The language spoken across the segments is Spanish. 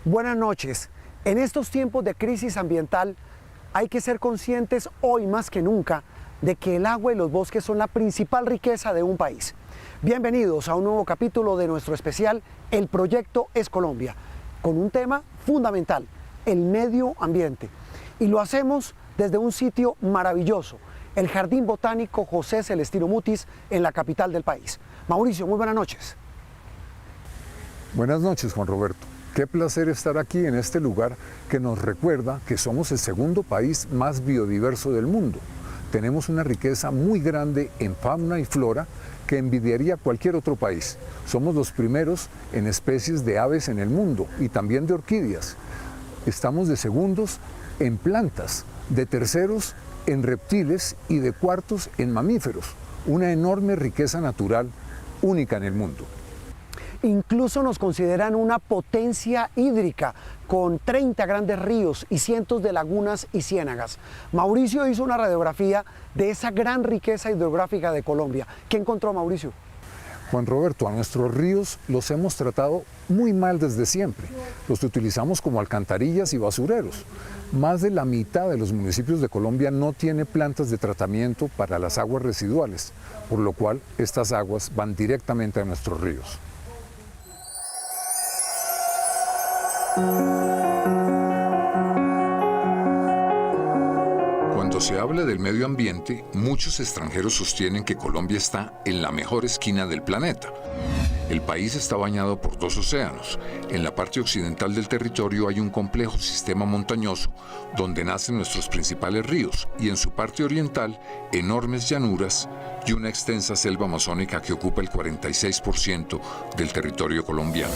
Buenas noches. En estos tiempos de crisis ambiental hay que ser conscientes hoy más que nunca de que el agua y los bosques son la principal riqueza de un país. Bienvenidos a un nuevo capítulo de nuestro especial El Proyecto es Colombia, con un tema fundamental, el medio ambiente. Y lo hacemos desde un sitio maravilloso, el Jardín Botánico José Celestino Mutis, en la capital del país. Mauricio, muy buenas noches. Buenas noches, Juan Roberto. Qué placer estar aquí en este lugar que nos recuerda que somos el segundo país más biodiverso del mundo. Tenemos una riqueza muy grande en fauna y flora que envidiaría cualquier otro país. Somos los primeros en especies de aves en el mundo y también de orquídeas. Estamos de segundos en plantas, de terceros en reptiles y de cuartos en mamíferos. Una enorme riqueza natural única en el mundo. Incluso nos consideran una potencia hídrica con 30 grandes ríos y cientos de lagunas y ciénagas. Mauricio hizo una radiografía de esa gran riqueza hidrográfica de Colombia. ¿Qué encontró, Mauricio? Juan Roberto, a nuestros ríos los hemos tratado muy mal desde siempre. Los utilizamos como alcantarillas y basureros. Más de la mitad de los municipios de Colombia no tiene plantas de tratamiento para las aguas residuales, por lo cual estas aguas van directamente a nuestros ríos. Cuando se habla del medio ambiente, muchos extranjeros sostienen que Colombia está en la mejor esquina del planeta. El país está bañado por dos océanos. En la parte occidental del territorio hay un complejo sistema montañoso donde nacen nuestros principales ríos y en su parte oriental enormes llanuras y una extensa selva amazónica que ocupa el 46% del territorio colombiano.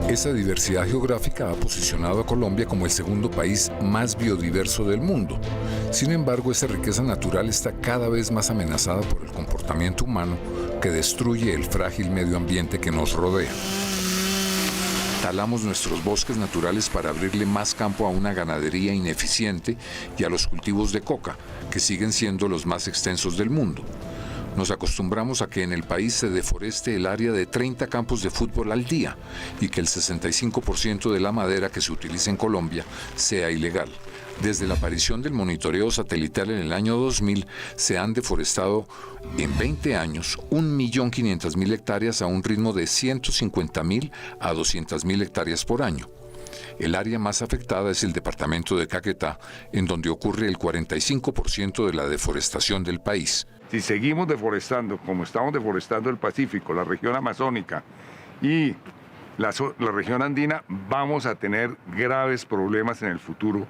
Esa diversidad geográfica ha posicionado a Colombia como el segundo país más biodiverso del mundo. Sin embargo, esa riqueza natural está cada vez más amenazada por el comportamiento humano que destruye el frágil medio ambiente que nos rodea. Talamos nuestros bosques naturales para abrirle más campo a una ganadería ineficiente y a los cultivos de coca, que siguen siendo los más extensos del mundo. Nos acostumbramos a que en el país se deforeste el área de 30 campos de fútbol al día y que el 65% de la madera que se utiliza en Colombia sea ilegal. Desde la aparición del monitoreo satelital en el año 2000, se han deforestado en 20 años 1.500.000 hectáreas a un ritmo de 150.000 a 200.000 hectáreas por año. El área más afectada es el departamento de Caquetá, en donde ocurre el 45% de la deforestación del país. Si seguimos deforestando como estamos deforestando el Pacífico, la región amazónica y la región andina, vamos a tener graves problemas en el futuro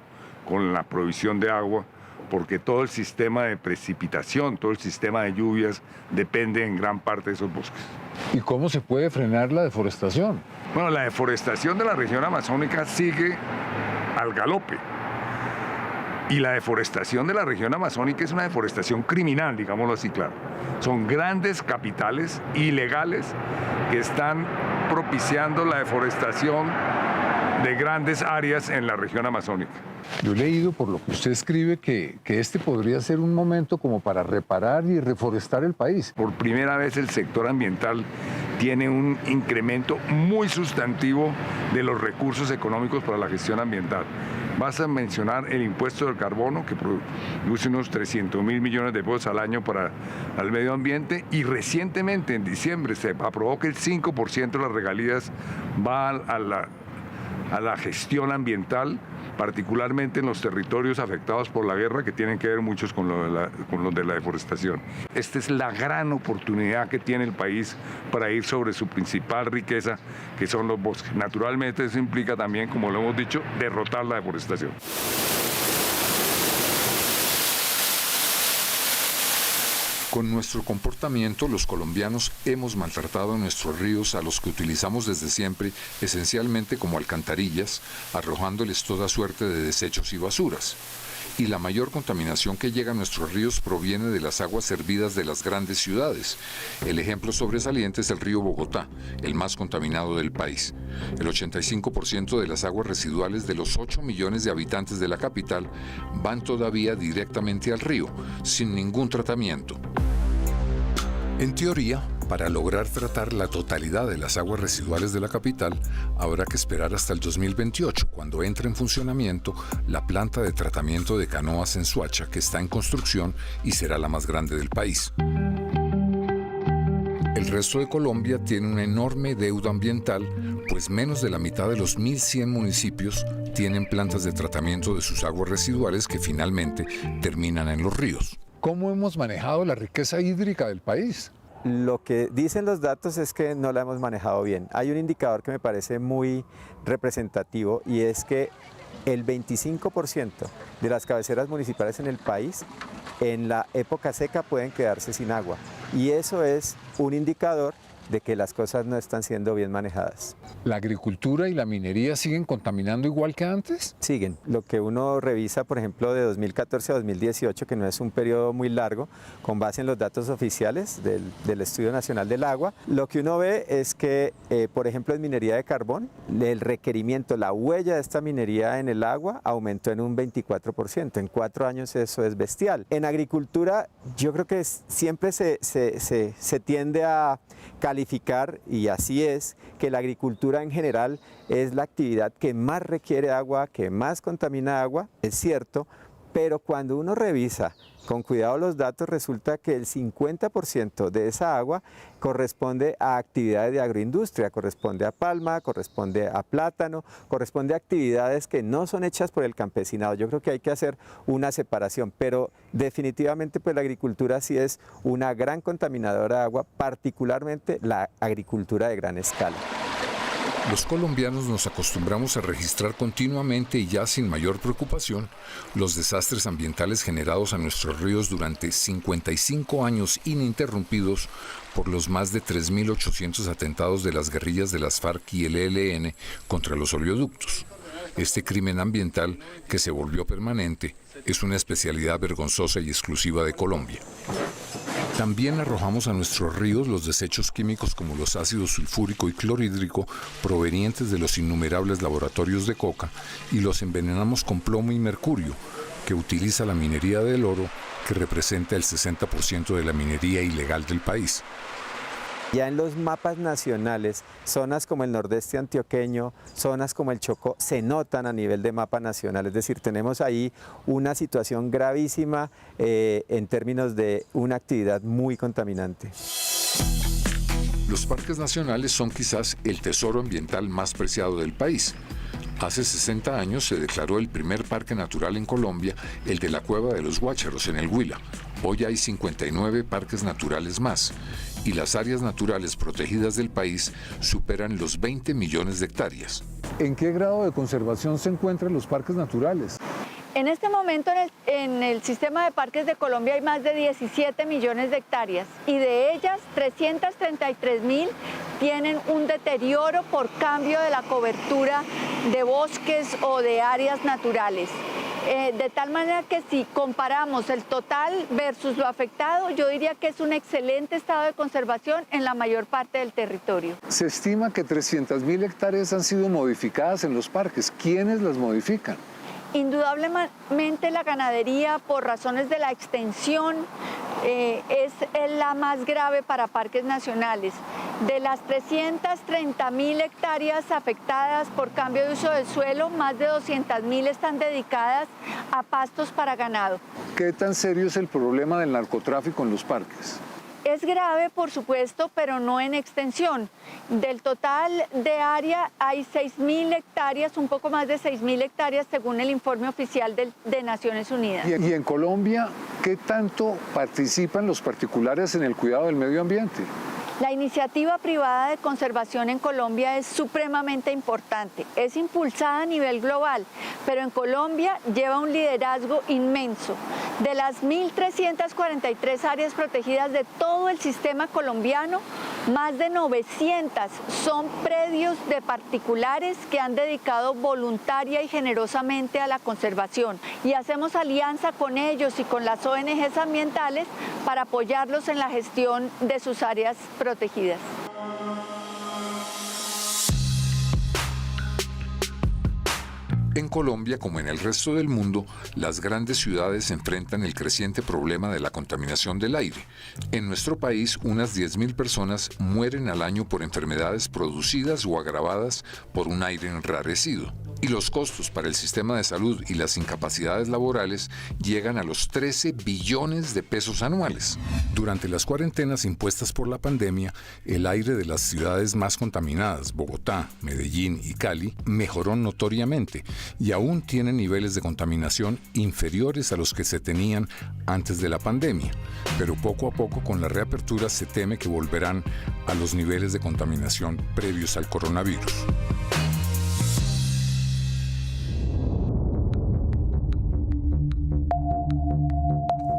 con la provisión de agua, porque todo el sistema de precipitación, todo el sistema de lluvias depende en gran parte de esos bosques. ¿Y cómo se puede frenar la deforestación? Bueno, la deforestación de la región amazónica sigue al galope. Y la deforestación de la región amazónica es una deforestación criminal, digámoslo así, claro. Son grandes capitales ilegales que están propiciando la deforestación de grandes áreas en la región amazónica. Yo he leído por lo que usted escribe que este podría ser un momento como para reparar y reforestar el país. Por primera vez el sector ambiental tiene un incremento muy sustantivo de los recursos económicos para la gestión ambiental. Basta mencionar el impuesto del carbono, que produce unos 300.000 millones de pesos al año para el medio ambiente, y recientemente, en diciembre, se aprobó que el 5% de las regalías va a la gestión ambiental, particularmente en los territorios afectados por la guerra, que tienen que ver muchos con lo de la deforestación. Esta es la gran oportunidad que tiene el país para ir sobre su principal riqueza, que son los bosques. Naturalmente eso implica también, como lo hemos dicho, derrotar la deforestación. Con nuestro comportamiento, los colombianos hemos maltratado nuestros ríos, a los que utilizamos desde siempre esencialmente como alcantarillas, arrojándoles toda suerte de desechos y basuras. Y la mayor contaminación que llega a nuestros ríos proviene de las aguas servidas de las grandes ciudades. El ejemplo sobresaliente es el río Bogotá, el más contaminado del país. El 85% de las aguas residuales de los 8 millones de habitantes de la capital van todavía directamente al río, sin ningún tratamiento. En teoría, Para lograr tratar la totalidad de las aguas residuales de la capital, habrá que esperar hasta el 2028, cuando entre en funcionamiento la planta de tratamiento de canoas en Soacha, que está en construcción y será la más grande del país. El resto de Colombia tiene una enorme deuda ambiental, pues menos de la mitad de los 1.100 municipios tienen plantas de tratamiento de sus aguas residuales que finalmente terminan en los ríos. ¿Cómo hemos manejado la riqueza hídrica del país? Lo que dicen los datos es que no la hemos manejado bien. Hay un indicador que me parece muy representativo y es que el 25% de las cabeceras municipales en el país en la época seca pueden quedarse sin agua. Y eso es un indicador de que las cosas no están siendo bien manejadas. ¿La agricultura y la minería siguen contaminando igual que antes? Siguen. Lo que uno revisa, por ejemplo, de 2014 a 2018, que no es un periodo muy largo, con base en los datos oficiales del Estudio Nacional del Agua, lo que uno ve es que, por ejemplo, en minería de carbón, el requerimiento, la huella de esta minería en el agua aumentó en un 24%. En 4 años eso es bestial. En agricultura, yo creo que siempre se tiende a calificar, y así es, que la agricultura en general es la actividad que más requiere agua, que más contamina agua, es cierto, pero cuando uno revisa con cuidado los datos, resulta que el 50% de esa agua corresponde a actividades de agroindustria, corresponde a palma, corresponde a plátano, corresponde a actividades que no son hechas por el campesinado. Yo creo que hay que hacer una separación, pero definitivamente pues la agricultura sí es una gran contaminadora de agua, particularmente la agricultura de gran escala. Los colombianos nos acostumbramos a registrar continuamente y ya sin mayor preocupación los desastres ambientales generados a nuestros ríos durante 55 años ininterrumpidos por los más de 3.800 atentados de las guerrillas de las FARC y el ELN contra los oleoductos. Este crimen ambiental, que se volvió permanente, es una especialidad vergonzosa y exclusiva de Colombia. También arrojamos a nuestros ríos los desechos químicos como los ácidos sulfúrico y clorhídrico provenientes de los innumerables laboratorios de coca y los envenenamos con plomo y mercurio, que utiliza la minería del oro, que representa el 60% de la minería ilegal del país. Ya en los mapas nacionales, zonas como el nordeste antioqueño, zonas como el Chocó, se notan a nivel de mapa nacional. Es decir, tenemos ahí una situación gravísima en términos de una actividad muy contaminante. Los parques nacionales son quizás el tesoro ambiental más preciado del país. Hace 60 años se declaró el primer parque natural en Colombia, el de la Cueva de los Guácharos, en el Huila. Hoy hay 59 parques naturales más, y las áreas naturales protegidas del país superan los 20 millones de hectáreas. ¿En qué grado de conservación se encuentran los parques naturales? En este momento en el sistema de parques de Colombia hay más de 17 millones de hectáreas y de ellas 333.000 tienen un deterioro por cambio de la cobertura de bosques o de áreas naturales. De tal manera que si comparamos el total versus lo afectado, yo diría que es un excelente estado de conservación en la mayor parte del territorio. Se estima que 300.000 hectáreas han sido modificadas en los parques. ¿Quiénes las modifican? Indudablemente la ganadería, por razones de la extensión, es la más grave para parques nacionales. De las 330.000 hectáreas afectadas por cambio de uso del suelo, más de 200.000 están dedicadas a pastos para ganado. ¿Qué tan serio es el problema del narcotráfico en los parques? Es grave, por supuesto, pero no en extensión. Del total de área hay 6.000 hectáreas, un poco más de 6.000 hectáreas según el informe oficial de Naciones Unidas. ¿Y en Colombia qué tanto participan los particulares en el cuidado del medio ambiente? La iniciativa privada de conservación en Colombia es supremamente importante. Es impulsada a nivel global, pero en Colombia lleva un liderazgo inmenso. De las 1.343 áreas protegidas de todo el sistema colombiano, más de 900 son predios de particulares que han dedicado voluntaria y generosamente a la conservación. Y hacemos alianza con ellos y con las ONGs ambientales para apoyarlos en la gestión de sus áreas protegidas. En Colombia, como en el resto del mundo, las grandes ciudades enfrentan el creciente problema de la contaminación del aire. En nuestro país, unas 10.000 personas mueren al año por enfermedades producidas o agravadas por un aire enrarecido. Y los costos para el sistema de salud y las incapacidades laborales llegan a los 13 billones de pesos anuales. Durante las cuarentenas impuestas por la pandemia, el aire de las ciudades más contaminadas, Bogotá, Medellín y Cali, mejoró notoriamente y aún tienen niveles de contaminación inferiores a los que se tenían antes de la pandemia. Pero poco a poco, con la reapertura, se teme que volverán a los niveles de contaminación previos al coronavirus.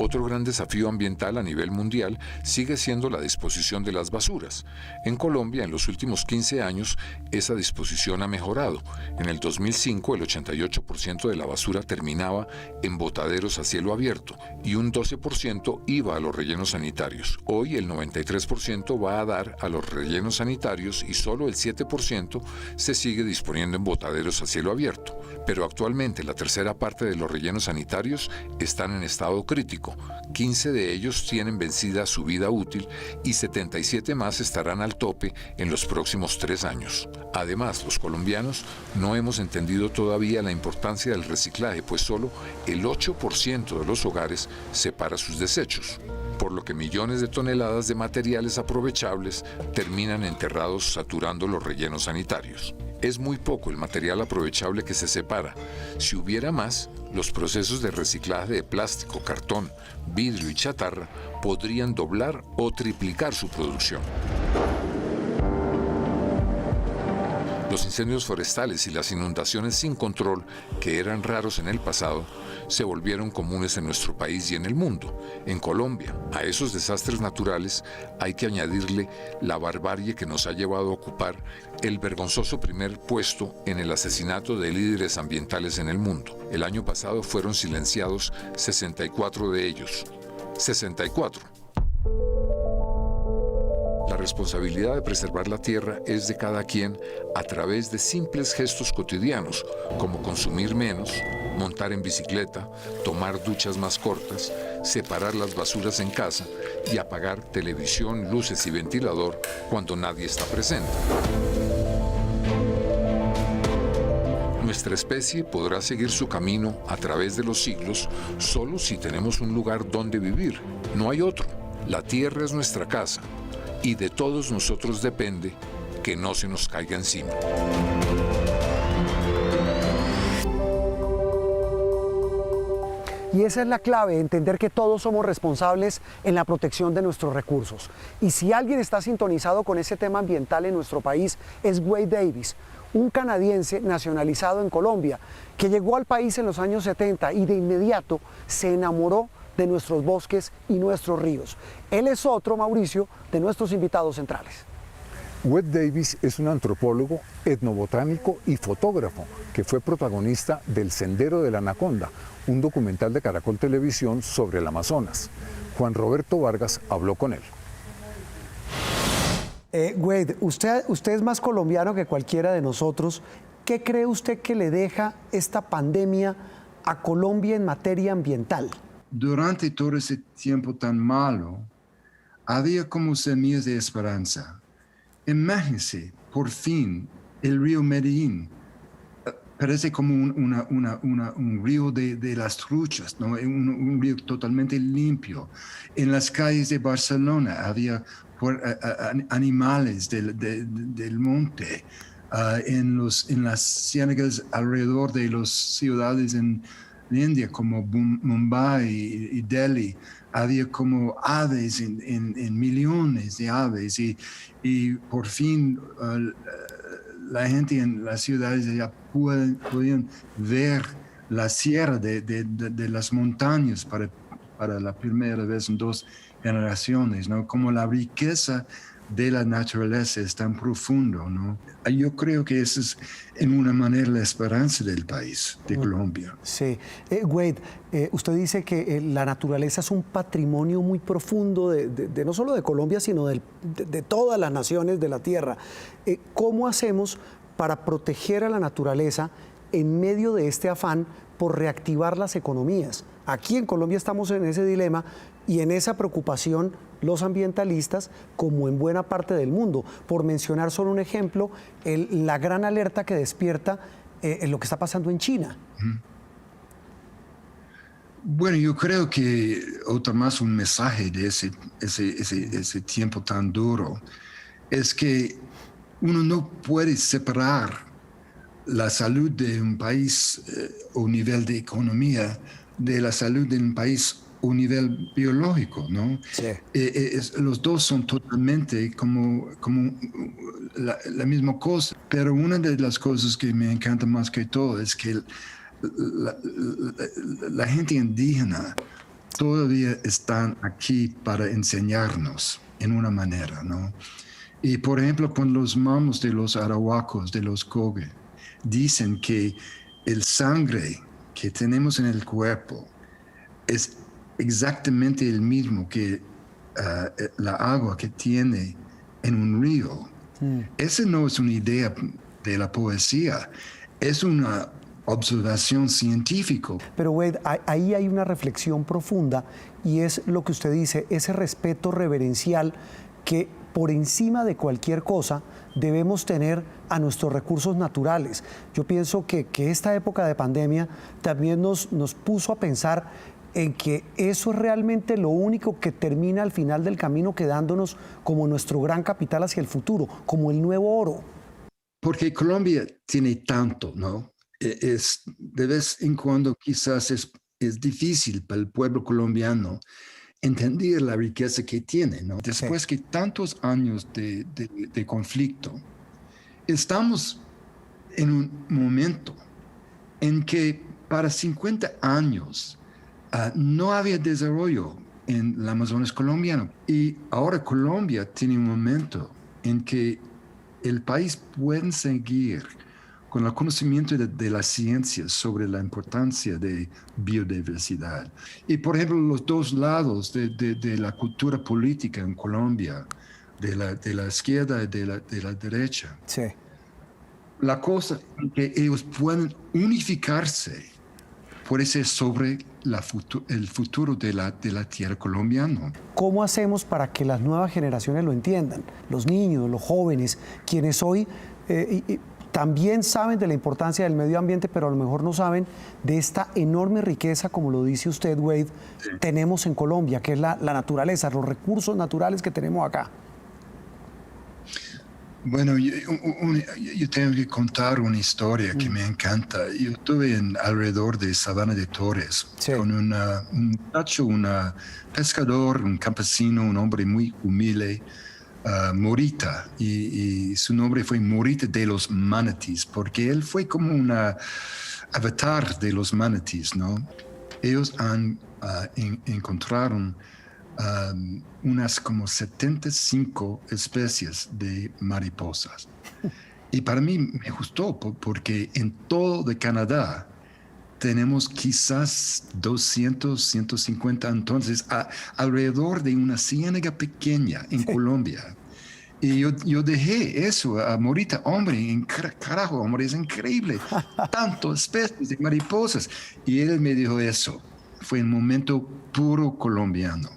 Otro gran desafío ambiental a nivel mundial sigue siendo la disposición de las basuras. En Colombia, en los últimos 15 años, esa disposición ha mejorado. En el 2005, el 88% de la basura terminaba en botaderos a cielo abierto y un 12% iba a los rellenos sanitarios. Hoy, el 93% va a dar a los rellenos sanitarios y solo el 7% se sigue disponiendo en botaderos a cielo abierto. Pero actualmente, la tercera parte de los rellenos sanitarios están en estado crítico. 15 de ellos tienen vencida su vida útil y 77 más estarán al tope en los próximos 3 años. Además, los colombianos no hemos entendido todavía la importancia del reciclaje, pues solo el 8% de los hogares separa sus desechos, por lo que millones de toneladas de materiales aprovechables terminan enterrados saturando los rellenos sanitarios. Es muy poco el material aprovechable que se separa. Si hubiera más, los procesos de reciclaje de plástico, cartón, vidrio y chatarra podrían doblar o triplicar su producción. Los incendios forestales y las inundaciones sin control, que eran raros en el pasado, se volvieron comunes en nuestro país y en el mundo. En Colombia, a esos desastres naturales hay que añadirle la barbarie que nos ha llevado a ocupar el vergonzoso primer puesto en el asesinato de líderes ambientales en el mundo. El año pasado fueron silenciados 64 de ellos. 64. La responsabilidad de preservar la tierra es de cada quien a través de simples gestos cotidianos, como consumir menos, montar en bicicleta, tomar duchas más cortas, separar las basuras en casa y apagar televisión, luces y ventilador cuando nadie está presente. Nuestra especie podrá seguir su camino a través de los siglos solo si tenemos un lugar donde vivir. No hay otro. La tierra es nuestra casa. Y de todos nosotros depende que no se nos caiga encima. Y esa es la clave, entender que todos somos responsables en la protección de nuestros recursos. Y si alguien está sintonizado con ese tema ambiental en nuestro país, es Wade Davis, un canadiense nacionalizado en Colombia, que llegó al país en los años 70 y de inmediato se enamoró de nuestros bosques y nuestros ríos. Él es otro, Mauricio, de nuestros invitados centrales. Wade Davis es un antropólogo, etnobotánico y fotógrafo que fue protagonista del Sendero de la Anaconda, un documental de Caracol Televisión sobre el Amazonas. Juan Roberto Vargas habló con él. Wade, usted es más colombiano que cualquiera de nosotros. ¿Qué cree usted que le deja esta pandemia a Colombia en materia ambiental? Durante todo ese tiempo tan malo, había como semillas de esperanza. Imagínense, por fin, el río Medellín. Parece como un río de las truchas, ¿no? Un río totalmente limpio. En las calles de Barcelona había animales del monte. En las ciénagas alrededor de las ciudades en India, como Mumbai y Delhi, había como aves en millones de aves y por fin la gente en las ciudades ya podían ver la sierra de las montañas para la primera vez en 2 generaciones, ¿no? Como la riqueza de la naturaleza es tan profundo, ¿no? Yo creo que esa es en una manera la esperanza del país, de Colombia. Sí. Wade, usted dice que la naturaleza es un patrimonio muy profundo de no solo de Colombia, sino de todas las naciones de la Tierra. ¿Cómo hacemos para proteger a la naturaleza en medio de este afán por reactivar las economías. Aquí en Colombia estamos en ese dilema y en esa preocupación los ambientalistas, como en buena parte del mundo. Por mencionar solo un ejemplo, la gran alerta que despierta lo que está pasando en China. Bueno, yo creo que otra más un mensaje de ese tiempo tan duro es que uno no puede separar la salud de un país o nivel de economía de la salud de un país o nivel biológico, ¿no? Sí. Los dos son totalmente como la misma cosa, pero una de las cosas que me encanta más que todo es que la gente indígena todavía están aquí para enseñarnos en una manera, ¿no? Y por ejemplo, con los mamos de los arahuacos, de los Cogue, dicen que el sangre que tenemos en el cuerpo es exactamente el mismo que la agua que tiene en un río. Esa no es una idea de la poesía, es una observación científica. Pero Wade, ahí hay una reflexión profunda y es lo que usted dice, ese respeto reverencial que por encima de cualquier cosa debemos tener a nuestros recursos naturales. Yo pienso que esta época de pandemia también nos puso a pensar en que eso es realmente lo único que termina al final del camino quedándonos como nuestro gran capital hacia el futuro, como el nuevo oro. Porque Colombia tiene tanto, ¿no? De vez en cuando quizás es difícil para el pueblo colombiano entender la riqueza que tiene, ¿no? Después que tantos años de conflicto, estamos en un momento en que para 50 años no había desarrollo en el Amazonas colombiano. Y ahora Colombia tiene un momento en que el país puede seguir con el conocimiento de la ciencia sobre la importancia de biodiversidad. Y por ejemplo, los dos lados de la cultura política en Colombia, de la izquierda y de la derecha. Sí. La cosa es que ellos pueden unificarse, puede ser sobre el futuro de la tierra colombiana. ¿Cómo hacemos para que las nuevas generaciones lo entiendan? Los niños, los jóvenes, quienes hoy también saben de la importancia del medio ambiente, pero a lo mejor no saben de esta enorme riqueza, como lo dice usted, Wade, tenemos en Colombia, que es la naturaleza, los recursos naturales que tenemos acá. Bueno, yo tengo que contar una historia que me encanta. Yo estuve alrededor de Sabana de Torres con un muchacho, un pescador, un campesino, un hombre muy humilde, Morita, y su nombre fue Morita de los Manatees, porque él fue como un avatar de los manatees, ¿no? Ellos encontraron unas como 75 especies de mariposas. Y para mí me gustó porque en todo de Canadá tenemos quizás 200, 150, entonces alrededor de una ciénaga pequeña en Colombia. Y yo dejé eso a Morita, hombre, carajo, hombre, es increíble, tantas especies de mariposas. Y él me dijo eso, fue un momento puro colombiano.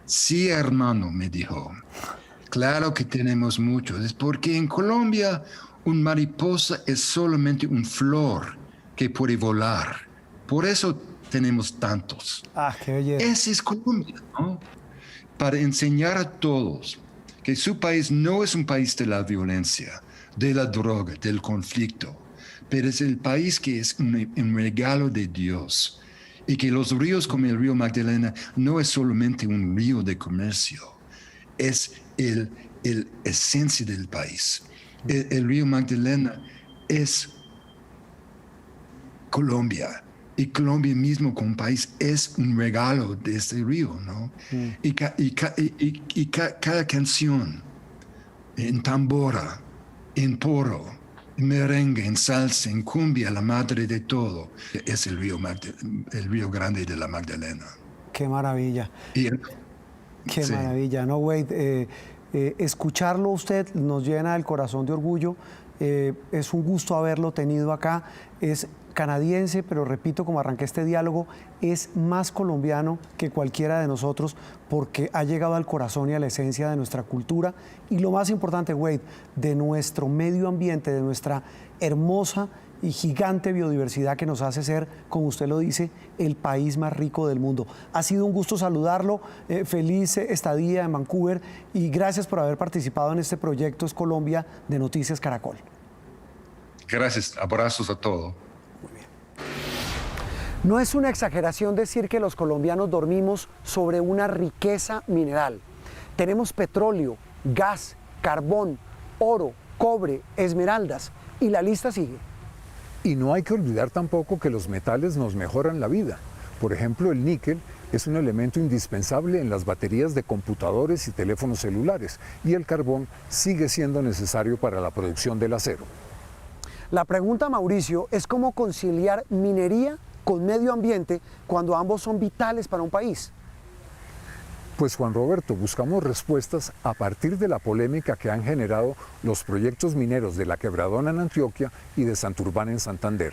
Sí, hermano, me dijo, claro que tenemos muchos, es porque en Colombia un mariposa es solamente un flor que puede volar. Por eso tenemos tantos. Ah, qué belleza. Ese es Colombia, ¿no? Para enseñar a todos que su país no es un país de la violencia, de la droga, del conflicto, pero es el país que es un regalo de Dios. Y que los ríos como el río Magdalena no es solamente un río de comercio, es el esencia del país. El río Magdalena es Colombia, y Colombia mismo como país es un regalo de este río, ¿no? Y cada canción, en tambora, en poro, en merengue, en salsa, en cumbia, la madre de todo, es el río Grande de la Magdalena. Qué maravilla. Qué maravilla, ¿no, Wade? Escucharlo a usted nos llena el corazón de orgullo. Es un gusto haberlo tenido acá. Es canadiense, pero repito, como arranqué este diálogo, es más colombiano que cualquiera de nosotros porque ha llegado al corazón y a la esencia de nuestra cultura y lo más importante, Wade, de nuestro medio ambiente, de nuestra hermosa y gigante biodiversidad que nos hace ser, como usted lo dice, el país más rico del mundo. Ha sido un gusto saludarlo, feliz estadía en Vancouver y gracias por haber participado en este proyecto Es Colombia de Noticias Caracol. Gracias, abrazos a todos. No es una exageración decir que los colombianos dormimos sobre una riqueza mineral. Tenemos petróleo, gas, carbón, oro, cobre, esmeraldas y la lista sigue. Y no hay que olvidar tampoco que los metales nos mejoran la vida. Por ejemplo, el níquel es un elemento indispensable en las baterías de computadores y teléfonos celulares y el carbón sigue siendo necesario para la producción del acero. La pregunta, Mauricio, es cómo conciliar minería con medio ambiente cuando ambos son vitales para un país. Pues Juan Roberto, buscamos respuestas a partir de la polémica que han generado los proyectos mineros de La Quebradona en Antioquia y de Santurbán en Santander.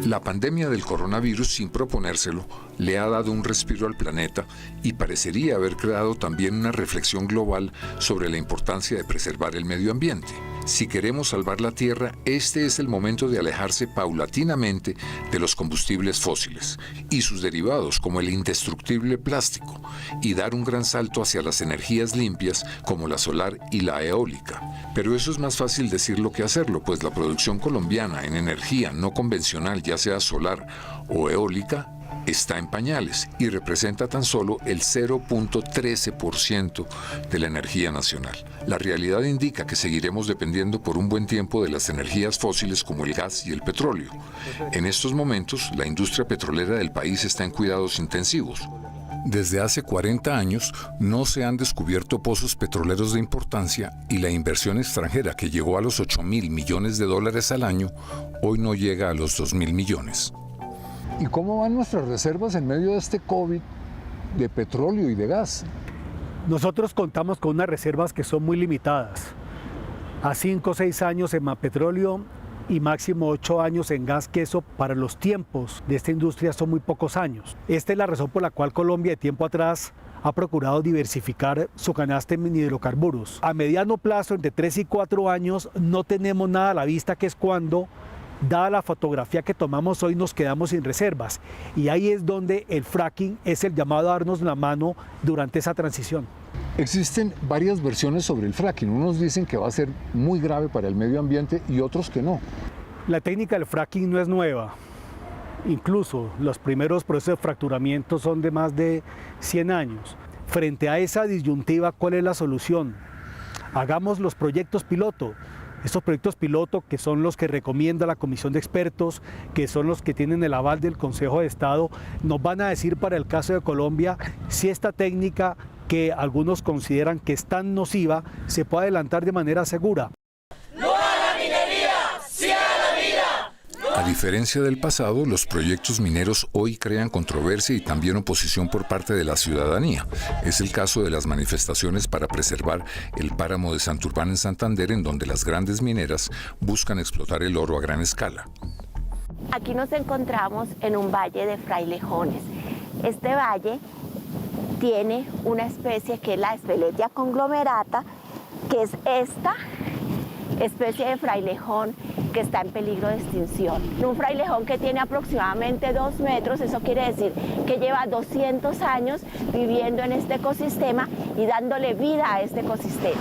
La pandemia del coronavirus, sin proponérselo, le ha dado un respiro al planeta y parecería haber creado también una reflexión global sobre la importancia de preservar el medio ambiente. Si queremos salvar la Tierra, este es el momento de alejarse paulatinamente de los combustibles fósiles y sus derivados como el indestructible plástico y dar un gran salto hacia las energías limpias como la solar y la eólica. Pero eso es más fácil decirlo que hacerlo, pues la producción colombiana en energía no convencional, ya sea solar o eólica, está en pañales y representa tan solo el 0.13% de la energía nacional. La realidad indica que seguiremos dependiendo por un buen tiempo de las energías fósiles como el gas y el petróleo. En estos momentos, la industria petrolera del país está en cuidados intensivos. Desde hace 40 años no se han descubierto pozos petroleros de importancia y la inversión extranjera, que llegó a los $8.000 millones al año, hoy no llega a los 2.000 millones. ¿Y cómo van nuestras reservas en medio de este COVID de petróleo y de gas? Nosotros contamos con unas reservas que son muy limitadas. A 5 o 6 años en petróleo y máximo 8 años en gas, que eso para los tiempos de esta industria son muy pocos años. Esta es la razón por la cual Colombia de tiempo atrás ha procurado diversificar su canasta en hidrocarburos. A mediano plazo, entre 3 y 4 años, no tenemos nada a la vista, que es cuando, dada la fotografía que tomamos hoy, nos quedamos sin reservas. Y ahí es donde el fracking es el llamado a darnos la mano durante esa transición. Existen varias versiones sobre el fracking. Unos dicen que va a ser muy grave para el medio ambiente y otros que no. La técnica del fracking no es nueva. Incluso los primeros procesos de fracturamiento son de más de 100 años. Frente a esa disyuntiva, ¿cuál es la solución? Hagamos los proyectos piloto. Estos proyectos piloto, que son los que recomienda la Comisión de Expertos, que son los que tienen el aval del Consejo de Estado, nos van a decir para el caso de Colombia si esta técnica, que algunos consideran que es tan nociva, se puede adelantar de manera segura. ¡No a la minería! ¡Sí a la vida! A diferencia del pasado, los proyectos mineros hoy crean controversia y también oposición por parte de la ciudadanía. Es el caso de las manifestaciones para preservar el páramo de Santurbán en Santander, en donde las grandes mineras buscan explotar el oro a gran escala. Aquí nos encontramos en un valle de frailejones. Este valle tiene una especie que es la Speletia conglomerata, que es esta especie de frailejón que está en peligro de extinción. Un frailejón que tiene aproximadamente 2 metros, eso quiere decir que lleva 200 años viviendo en este ecosistema y dándole vida a este ecosistema.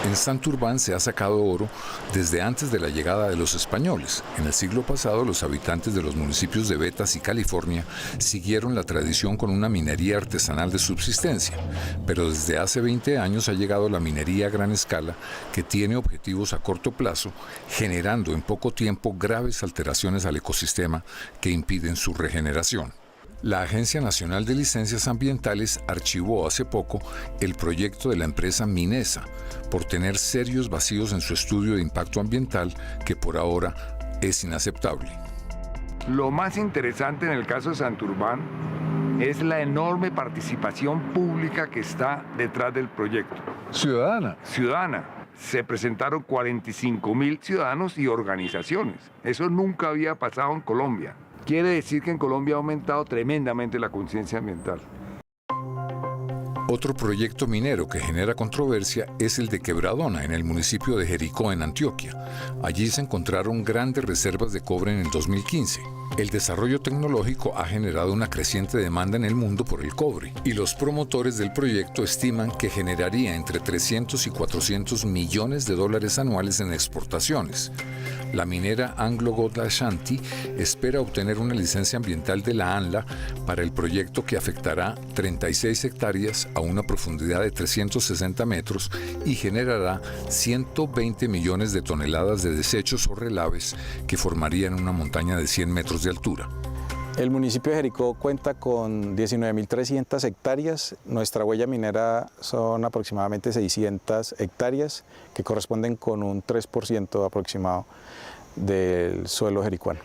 En Santurbán se ha sacado oro desde antes de la llegada de los españoles. En el siglo pasado, los habitantes de los municipios de Betas y California siguieron la tradición con una minería artesanal de subsistencia. Pero desde hace 20 años ha llegado la minería a gran escala, que tiene objetivos a corto plazo, generando en poco tiempo graves alteraciones al ecosistema que impiden su regeneración. La Agencia Nacional de Licencias Ambientales archivó hace poco el proyecto de la empresa Minesa por tener serios vacíos en su estudio de impacto ambiental que por ahora es inaceptable. Lo más interesante en el caso de Santurbán es la enorme participación pública que está detrás del proyecto. Ciudadana. Ciudadana. Se presentaron 45.000 ciudadanos y organizaciones. Eso nunca había pasado en Colombia. Quiere decir que en Colombia ha aumentado tremendamente la conciencia ambiental. Otro proyecto minero que genera controversia es el de Quebradona, en el municipio de Jericó, en Antioquia. Allí se encontraron grandes reservas de cobre en el 2015. El desarrollo tecnológico ha generado una creciente demanda en el mundo por el cobre, y los promotores del proyecto estiman que generaría entre 300 y 400 millones de dólares anuales en exportaciones. La minera AngloGold Ashanti espera obtener una licencia ambiental de la ANLA para el proyecto que afectará 36 hectáreas a una profundidad de 360 metros y generará 120 millones de toneladas de desechos o relaves que formarían una montaña de 100 metros de altura. El municipio de Jericó cuenta con 19.300 hectáreas. Nuestra huella minera son aproximadamente 600 hectáreas, que corresponden con un 3% aproximado del suelo jericuano.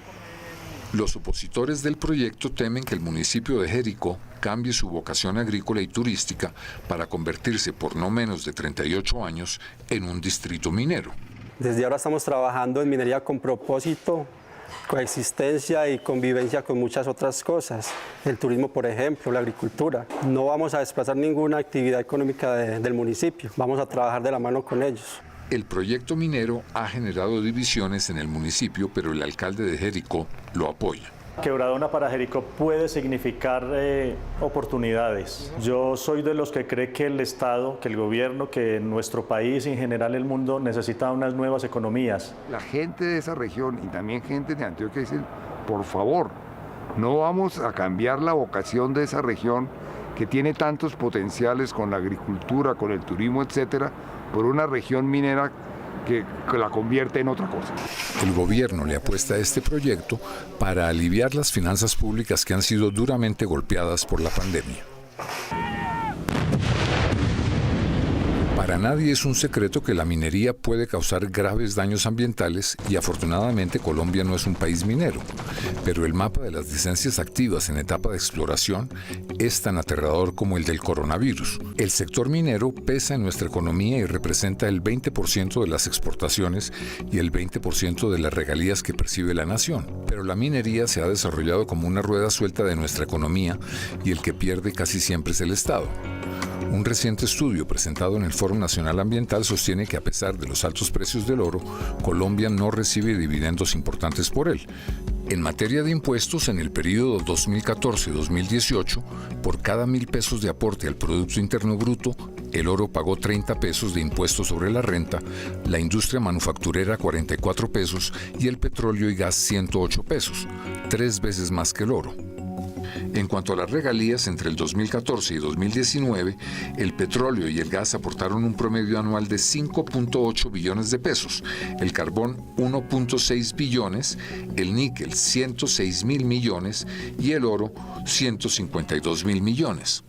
Los opositores del proyecto temen que el municipio de Jericó cambie su vocación agrícola y turística para convertirse por no menos de 38 años en un distrito minero. Desde ahora estamos trabajando en minería con propósito, coexistencia y convivencia con muchas otras cosas. El turismo, por ejemplo, la agricultura. No vamos a desplazar ninguna actividad económica del municipio, vamos a trabajar de la mano con ellos. El proyecto minero ha generado divisiones en el municipio, pero el alcalde de Jericó lo apoya. Quebradona para Jericó puede significar oportunidades. Yo soy de los que cree que el Estado, que el gobierno, que nuestro país y en general el mundo necesita unas nuevas economías. La gente de esa región y también gente de Antioquia dicen, por favor, no vamos a cambiar la vocación de esa región que tiene tantos potenciales con la agricultura, con el turismo, etcétera, por una región minera que la convierte en otra cosa. El gobierno le apuesta a este proyecto para aliviar las finanzas públicas que han sido duramente golpeadas por la pandemia. Para nadie es un secreto que la minería puede causar graves daños ambientales y afortunadamente Colombia no es un país minero, pero el mapa de las licencias activas en etapa de exploración es tan aterrador como el del coronavirus. El sector minero pesa en nuestra economía y representa el 20% de las exportaciones y el 20% de las regalías que percibe la nación. Pero la minería se ha desarrollado como una rueda suelta de nuestra economía y el que pierde casi siempre es el Estado. Un reciente estudio presentado en el Foro Nacional Ambiental sostiene que a pesar de los altos precios del oro, Colombia no recibe dividendos importantes por él. En materia de impuestos, en el periodo 2014-2018, por cada 1.000 pesos de aporte al Producto Interno Bruto, el oro pagó 30 pesos de impuestos sobre la renta, la industria manufacturera 44 pesos y el petróleo y gas 108 pesos, 3 veces más que el oro. En cuanto a las regalías, entre el 2014 y 2019, el petróleo y el gas aportaron un promedio anual de 5.8 billones de pesos, el carbón 1.6 billones, el níquel 106.000 millones y el oro 152.000 millones.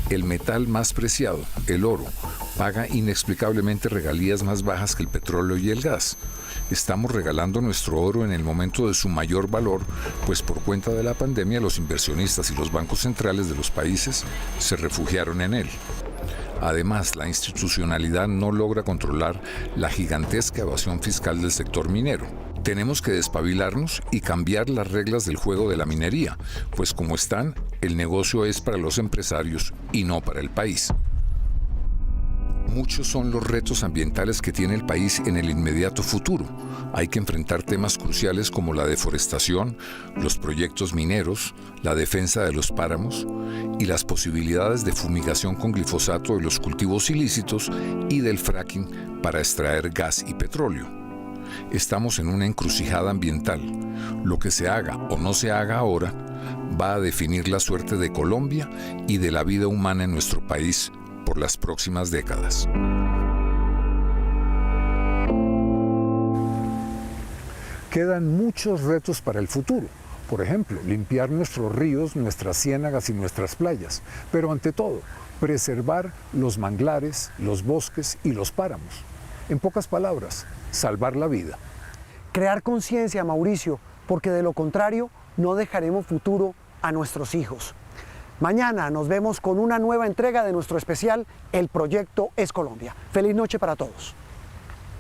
El metal más preciado, el oro, paga inexplicablemente regalías más bajas que el petróleo y el gas. Estamos regalando nuestro oro en el momento de su mayor valor, pues por cuenta de la pandemia los inversionistas y los bancos centrales de los países se refugiaron en él. Además, la institucionalidad no logra controlar la gigantesca evasión fiscal del sector minero. Tenemos que despabilarnos y cambiar las reglas del juego de la minería, pues como están, el negocio es para los empresarios y no para el país. Muchos son los retos ambientales que tiene el país en el inmediato futuro. Hay que enfrentar temas cruciales como la deforestación, los proyectos mineros, la defensa de los páramos y las posibilidades de fumigación con glifosato de los cultivos ilícitos y del fracking para extraer gas y petróleo. Estamos en una encrucijada ambiental. Lo que se haga o no se haga ahora va a definir la suerte de Colombia y de la vida humana en nuestro país por las próximas décadas. Quedan muchos retos para el futuro. Por ejemplo, limpiar nuestros ríos, nuestras ciénagas y nuestras playas. Pero ante todo, preservar los manglares, los bosques y los páramos. En pocas palabras, salvar la vida. Crear conciencia, Mauricio, porque de lo contrario no dejaremos futuro a nuestros hijos. Mañana nos vemos con una nueva entrega de nuestro especial El Proyecto es Colombia. Feliz noche para todos.